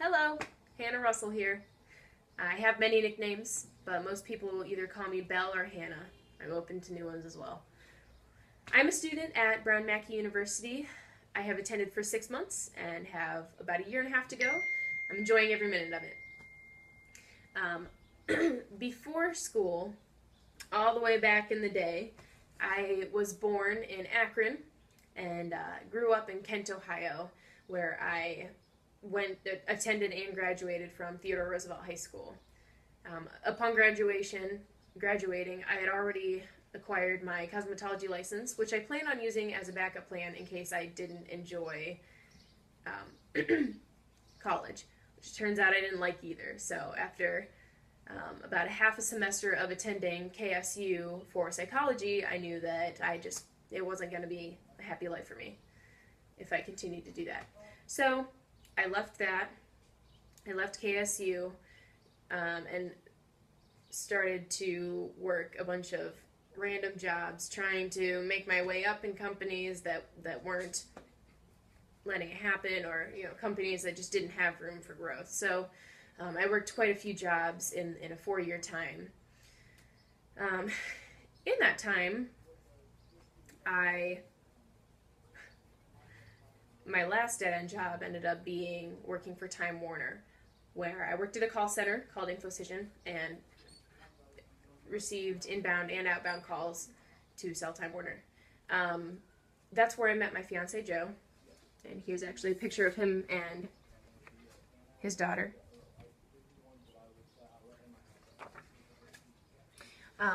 Hello, Hannah Russell here. I have many nicknames, but most people will either call me Belle or Hannah. I'm open to new ones as well. I'm a student at Brown Mackie University. I have attended for 6 months and have about a year and a half to go. I'm enjoying every minute of it. Before school, all the way back in the day, I was born in Akron and grew up in Kent, Ohio, where I attended and graduated from Theodore Roosevelt High School. Upon graduating, I had already acquired my cosmetology license, which I plan on using as a backup plan in case I didn't enjoy college, which turns out I didn't like either. So after about a half a semester of attending KSU for psychology, I knew that it wasn't going to be a happy life for me if I continued to do that. So I left that. I left KSU and started to work a bunch of random jobs, trying to make my way up in companies that weren't letting it happen, or companies that just didn't have room for growth. So I worked quite a few jobs in a 4-year time. In that time, my last dead-end job ended up being working for Time Warner, where I worked at a call center called InfoCision and received inbound and outbound calls to sell Time Warner. That's where I met my fiance Joe, and here's actually a picture of him and his daughter.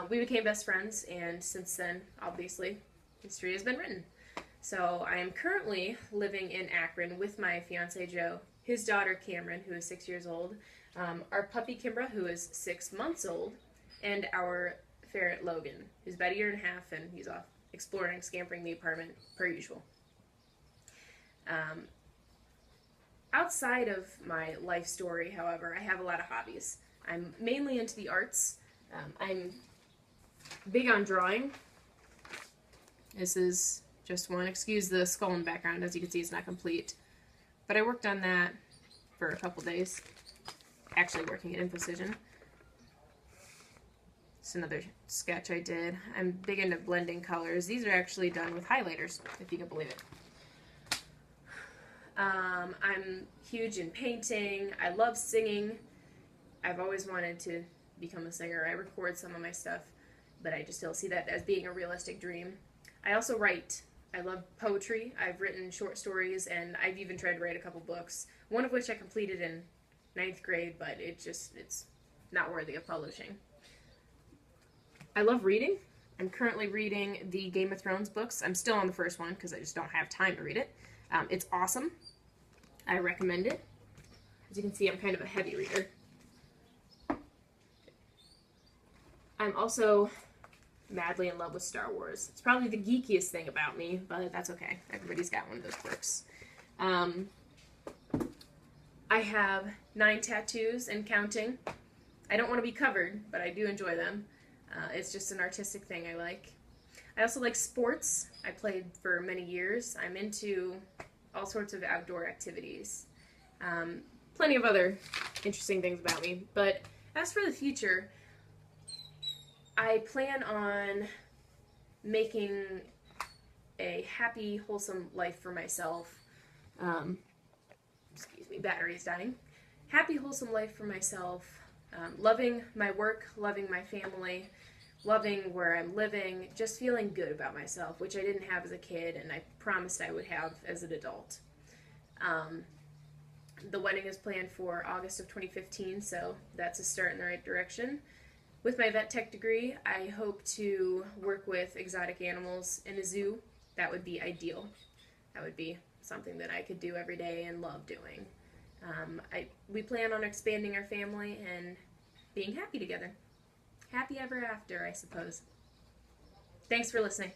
We became best friends, and since then, obviously, history has been written. So I am currently living in Akron with my fiance Joe, his daughter Cameron, who is 6 years old, our puppy Kimbra, who is 6 months old, and our ferret Logan, who's about a year and a half, and he's off exploring, scampering the apartment per usual. Outside of my life story, however, I have a lot of hobbies. I'm mainly into the arts. I'm big on drawing. This is just one. Excuse the skull in the background. As you can see, it's not complete. But I worked on that for a couple days, actually working at InfoCision. It's another sketch I did. I'm big into blending colors. These are actually done with highlighters, if you can believe it. I'm huge in painting. I love singing. I've always wanted to become a singer. I record some of my stuff, but I just still see that as being a realistic dream. I also write. I love poetry. I've written short stories, and I've even tried to write a couple books, one of which I completed in 9th grade, but it's not worthy of publishing. I love reading. I'm currently reading the Game of Thrones books. I'm still on the first one because I just don't have time to read it. It's awesome. I recommend it. As you can see, I'm kind of a heavy reader. I'm also madly in love with Star Wars. It's probably the geekiest thing about me, but that's okay. Everybody's got one of those quirks. I have 9 tattoos and counting. I don't want to be covered, but I do enjoy them. It's just an artistic thing I like. I also like sports. I played for many years. I'm into all sorts of outdoor activities. Plenty of other interesting things about me. But as for the future, I plan on making a happy, wholesome life for myself. Excuse me, battery's dying. Happy, wholesome life for myself. Loving my work, loving my family, loving where I'm living, just feeling good about myself, which I didn't have as a kid, and I promised I would have as an adult. The wedding is planned for August of 2015, so that's a start in the right direction. With my vet tech degree, I hope to work with exotic animals in a zoo. That would be ideal. That would be something that I could do every day and love doing. We plan on expanding our family and being happy together. Happy ever after, I suppose. Thanks for listening.